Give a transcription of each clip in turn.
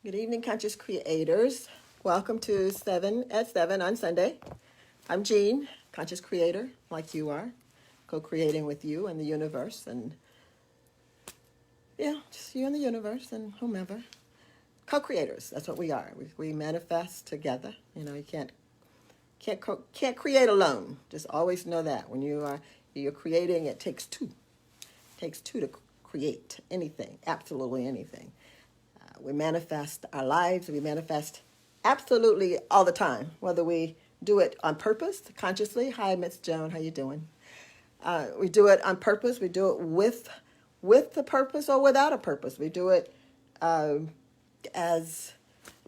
Good evening, conscious creators. Welcome to 7 at 7 on Sunday. I'm Jean, conscious creator, like you are, co-creating with you and the universe, and yeah, just you and the universe and whomever. Co-creators, that's what we are. We manifest together. You know, you can't create alone. Just always know that when you're creating, it takes two. It takes two to create anything, absolutely anything. We manifest our lives. We manifest absolutely all the time, whether we do it on purpose, consciously. Hi, Miss Joan. How you doing? We do it on purpose. We do it with the purpose or without a purpose. We do it as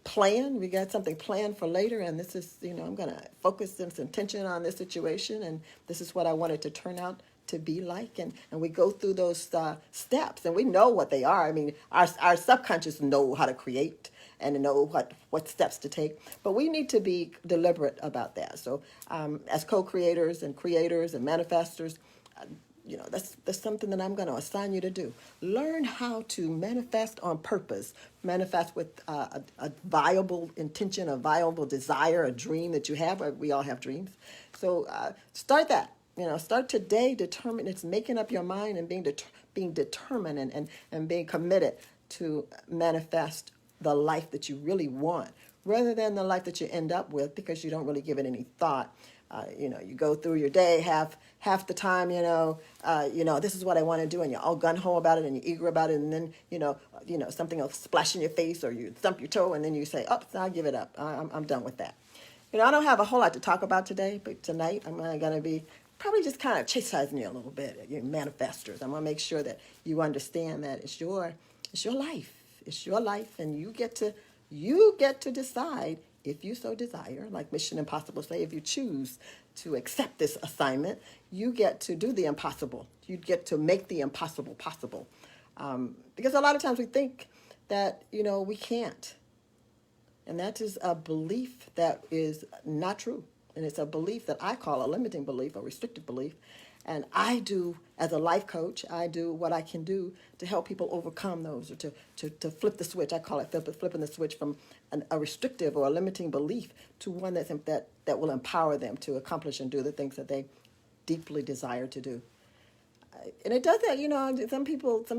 planned. We got something planned for later, and this is, I'm going to focus some attention on this situation, and this is what I want it to turn out to be like. And we go through those steps, and we know what they are. I mean, our subconscious know how to create and know what steps to take, but we need to be deliberate about that. So as co-creators and creators and manifestors, that's something that I'm going to assign you to do. Learn how to manifest on purpose, manifest with a viable intention, a viable desire, a dream that you have. We all have dreams. So start that. Start today. Determine. It's making up your mind and being determined and being committed to manifest the life that you really want, rather than the life that you end up with because you don't really give it any thought. You go through your day half the time, this is what I want to do, and you're all gun ho about it, and you're eager about it, and then something else splash in your face, or you thump your toe, and then you say, "Oh, I'll give it up. I'm done with that." I don't have a whole lot to talk about today, but tonight I'm going to be probably just kind of chastising you a little bit, you manifestors. I'm going to make sure that you understand that it's your life. It's your life, and you get to decide if you so desire, like Mission Impossible say, if you choose to accept this assignment, you get to do the impossible. You get to make the impossible possible. Because a lot of times we think that, we can't. And that is a belief that is not true. And it's a belief that I call a limiting belief, a restrictive belief. And I do, as a life coach, I do what I can do to help people overcome those, or to flip the switch. I call it flipping the switch from a restrictive or a limiting belief to one that will empower them to accomplish and do the things that they deeply desire to do. And it does that, some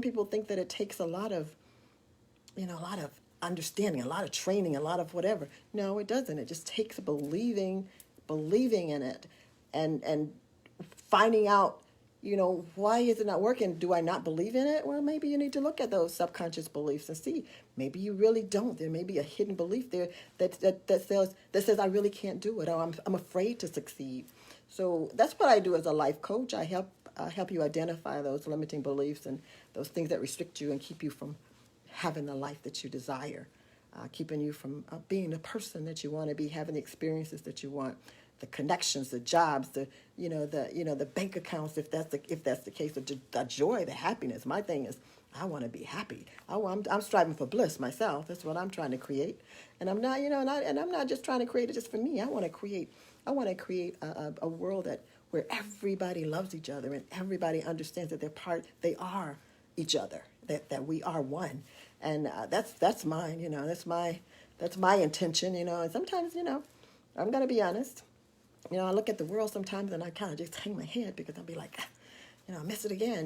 people think that it takes a lot of understanding, a lot of training, a lot of whatever. No, it doesn't. It just takes believing in it, and finding out, why is it not working? Do I not believe in it? Well, maybe you need to look at those subconscious beliefs and see. Maybe you really don't. There may be a hidden belief there that says I really can't do it, or I'm afraid to succeed. So that's what I do as a life coach. I help you identify those limiting beliefs and those things that restrict you and keep you from having the life that you desire, keeping you from being the person that you want to be, having the experiences that you want, the connections, the jobs, the bank accounts, if that's the case, the joy, the happiness. My thing is, I want to be happy. I'm striving for bliss myself. That's what I'm trying to create, and I'm not, and I'm not just trying to create it just for me. I want to create a world where everybody loves each other and everybody understands that they are each other, that we are one. And that's mine, that's my intention, and sometimes, I'm going to be honest, I look at the world sometimes and I kind of just hang my head because I'll be like, I miss it again,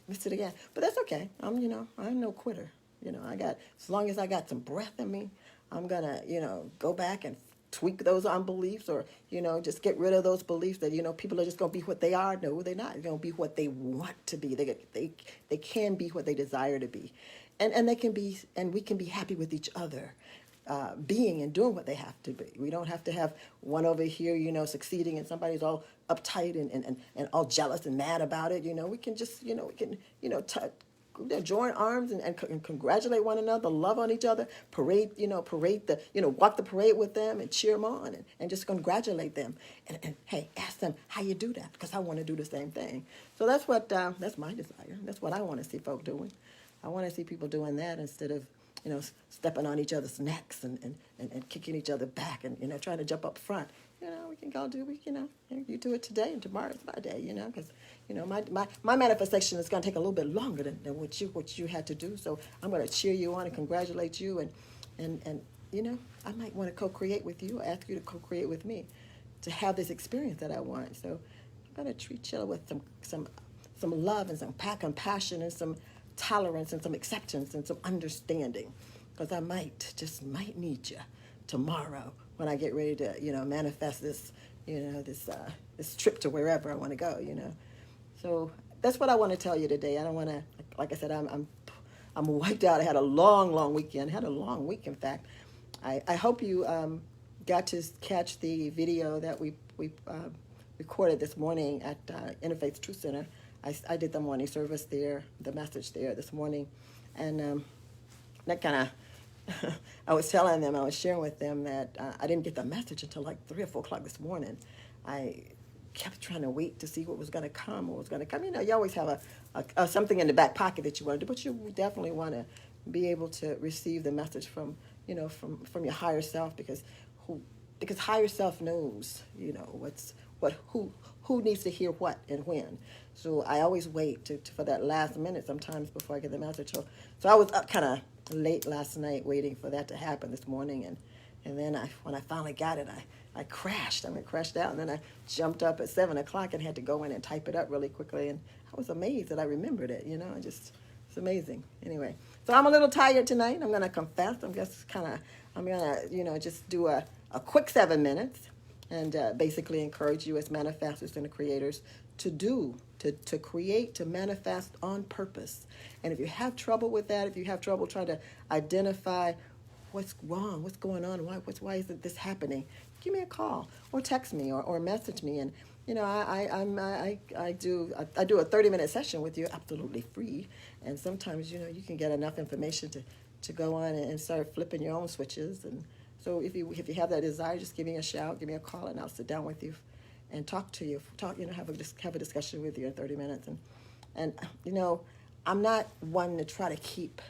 miss it again. But that's okay. I'm no quitter. As long as I got some breath in me, I'm going to, go back and tweak those unbeliefs, or, just get rid of those beliefs that, people are just going to be what they are. No, they're not. They're going to be what they want to be. They can be what they desire to be. And they can be, and we can be happy with each other, being and doing what they have to be. We don't have to have one over here, succeeding, and somebody's all uptight and all jealous and mad about it. We can just, join arms and congratulate one another, love on each other, parade walk the parade with them and cheer them on, and just congratulate them. And hey, ask them how you do that, because I want to do the same thing. So that's that's my desire. That's what I want to see folk doing. I want to see people doing that instead of, stepping on each other's necks and kicking each other back and, trying to jump up front. We can go you do it today and tomorrow's my day, because, my manifestation is going to take a little bit longer than what you had to do. So I'm going to cheer you on and congratulate you and and you know, I might want to co-create with you, or ask you to co-create with me, to have this experience that I want. So I'm gonna treat you with some love and some compassion and some tolerance and some acceptance and some understanding, because I might need you tomorrow when I get ready to, you know, manifest this, you know, this trip to wherever I want to go, you know. So that's what I want to tell you today. I don't want to, like I said, I'm wiped out. I had a long weekend. Had a long week, in fact. I hope you got to catch the video that we recorded this morning at Interfaith Truth Center. I did the morning service there, the message there this morning, and that kind of, I was telling them, I was sharing with them that I didn't get the message until like 3 or 4 o'clock this morning. I kept trying to wait to see what was going to come, what was going to come. You know, you always have a something in the back pocket that you want to do, but you definitely want to be able to receive the message from, you know, from your higher self, because higher self knows, you know, who needs to hear what and when. So I always wait for that last minute sometimes before I get the message. So I was up kind of late last night waiting for that to happen this morning, and then when I finally got it, I crashed. Crashed out, and then I jumped up at 7 o'clock and had to go in and type it up really quickly, and I was amazed that I remembered it, you know. It's amazing. Anyway, so I'm a little tired tonight. I'm going to confess. I'm going to, you know, just do a quick 7 minutes and basically encourage you as manifestors and creators to create, to manifest on purpose. And if you have trouble with that, if you have trouble trying to identify what's wrong, what's going on, why isn't this happening, give me a call or text me or message me. And you know, I do a 30-minute session with you, absolutely free. And sometimes, you know, you can get enough information to go on and start flipping your own switches. And so if you have that desire, just give me a shout, give me a call, and I'll sit down with you and talk to you. You know, have a discussion with you in 30 minutes. And you know, I'm not one to try to keep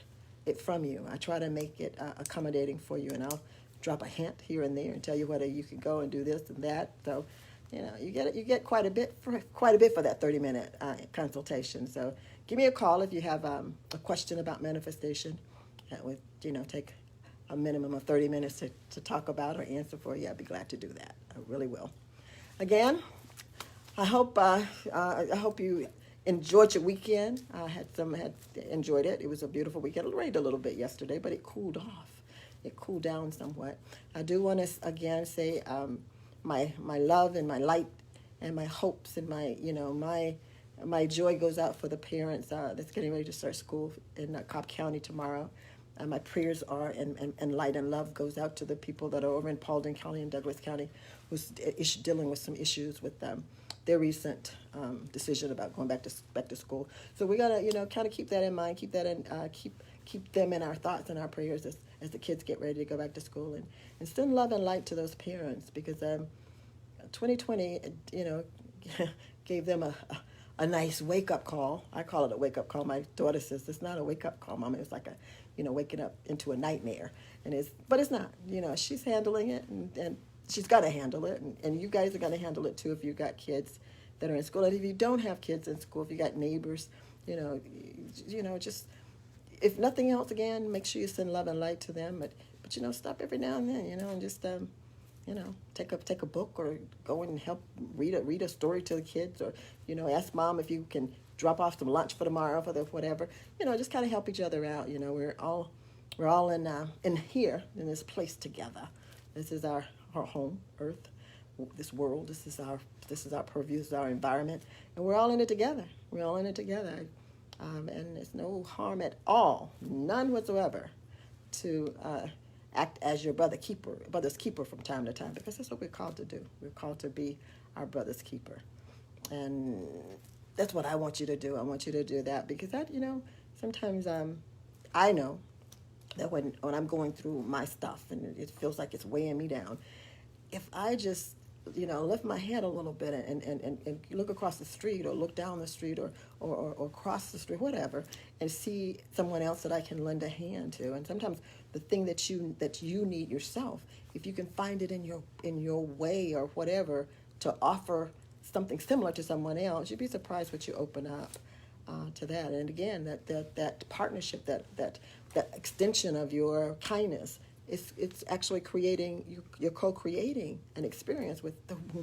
it from you. I try to make it accommodating for you, and I'll drop a hint here and there and tell you whether you can go and do this and that. So, you know, you get quite a bit for that 30-minute consultation. So give me a call if you have a question about manifestation. That would, you know, take a minimum of 30 minutes to talk about or answer for you. I'd be glad to do that. I really will. Again, I hope you enjoyed your weekend. I had enjoyed it. It was a beautiful weekend. It rained a little bit yesterday, but it cooled off. It cooled down somewhat. I do want to again say my love and my light and my hopes and my joy goes out for the parents that's getting ready to start school in Cobb County tomorrow. My prayers are and light and love goes out to the people that are over in Paulding County and Douglas County who's dealing with some issues with their recent decision about going back to school. So we gotta, you know, kind of keep that in mind, keep them in our thoughts and our prayers as the kids get ready to go back to school, and send love and light to those parents, because 2020, you know, gave them a nice wake-up call. I call it a wake-up call. My daughter says, it's not a wake-up call, Mama. It's like waking up into a nightmare. But it's not. You know, she's handling it, and she's got to handle it, and you guys are going to handle it too if you've got kids that are in school. And if you don't have kids in school, if you got neighbors, you know, just, if nothing else, again, make sure you send love and light to them. But you know, stop every now and then, you know, and just you know, take a book or go and help read a story to the kids, or, you know, ask Mom if you can drop off some lunch for tomorrow for the whatever. You know, just kind of help each other out. You know, we're all in here in this place together. This is our home, Earth, this world. This is our purview. This is our environment, and we're all in it together. We're all in it together, and there's no harm at all, none whatsoever, to act as your brother's keeper from time to time, because that's what we're called to do. We're called to be our brother's keeper, and that's what I want you to do. I want you to do that, because that, you know, sometimes I know that when I'm going through my stuff and it feels like it's weighing me down, if I just, you know, lift my head a little bit and look across the street, or look down the street, or cross the street, whatever, and see someone else that I can lend a hand to. And sometimes the thing that you need yourself, if you can find it in your way or whatever to offer something similar to someone else, you'd be surprised what you open up to that. And again, that partnership, that extension of your kindness it's actually creating, you're co-creating an experience with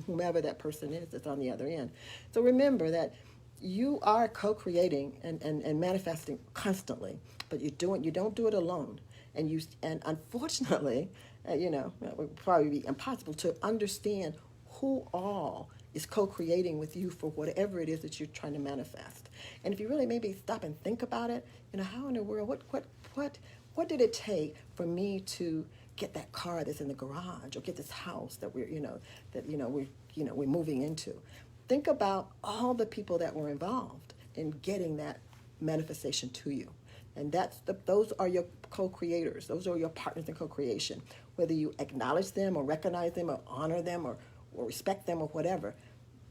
whomever that person is that's on the other end. So remember that you are co-creating and manifesting constantly, but you don't do it alone. And unfortunately, it would probably be impossible to understand who all is co-creating with you for whatever it is that you're trying to manifest. And if you really maybe stop and think about it, how in the world, what did it take for me to get that car that's in the garage, or get this house that we're moving into? Think about all the people that were involved in getting that manifestation to you. And those are your co-creators. Those are your partners in co-creation. Whether you acknowledge them or recognize them or honor them or respect them or whatever,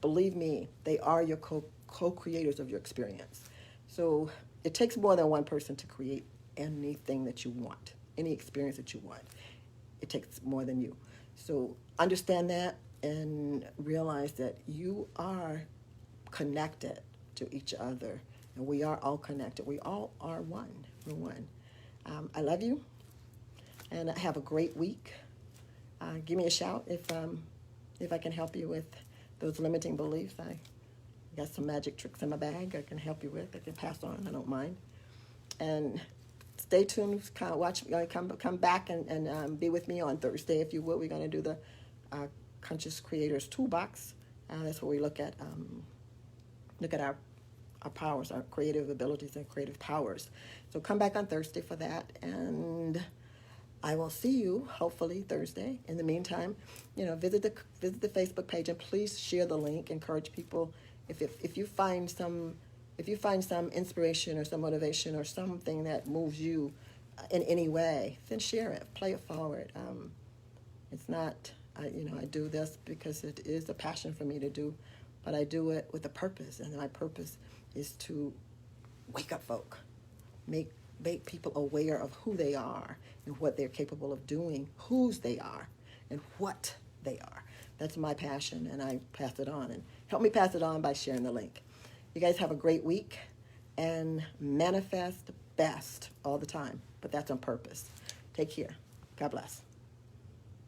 believe me, they are your co-creators of your experience. So it takes more than one person to create anything that you want, any experience that you want. It takes more than you. So understand that and realize that you are connected to each other, and we are all connected. We all are one. We're one. I love you, and have a great week. Give me a shout if I can help you with those limiting beliefs. I got some magic tricks in my bag I can help you with. I can pass on. I don't mind. And stay tuned. Kind of watch. Come back and be with me on Thursday, if you will. We're going to do the Conscious Creators Toolbox. That's where we look at our powers, our creative abilities and creative powers. So come back on Thursday for that, and I will see you hopefully Thursday. In the meantime, visit the Facebook page, and please share the link. Encourage people, if you find some inspiration or some motivation or something that moves you in any way, then share it, play it forward. It's not, I do this because it is a passion for me to do, but I do it with a purpose, and my purpose is to wake up folk, make people aware of who they are and what they're capable of doing, whose they are, and what they are. That's my passion, and I pass it on. And help me pass it on by sharing the link. You guys have a great week, and manifest best all the time, but that's on purpose. Take care. God bless.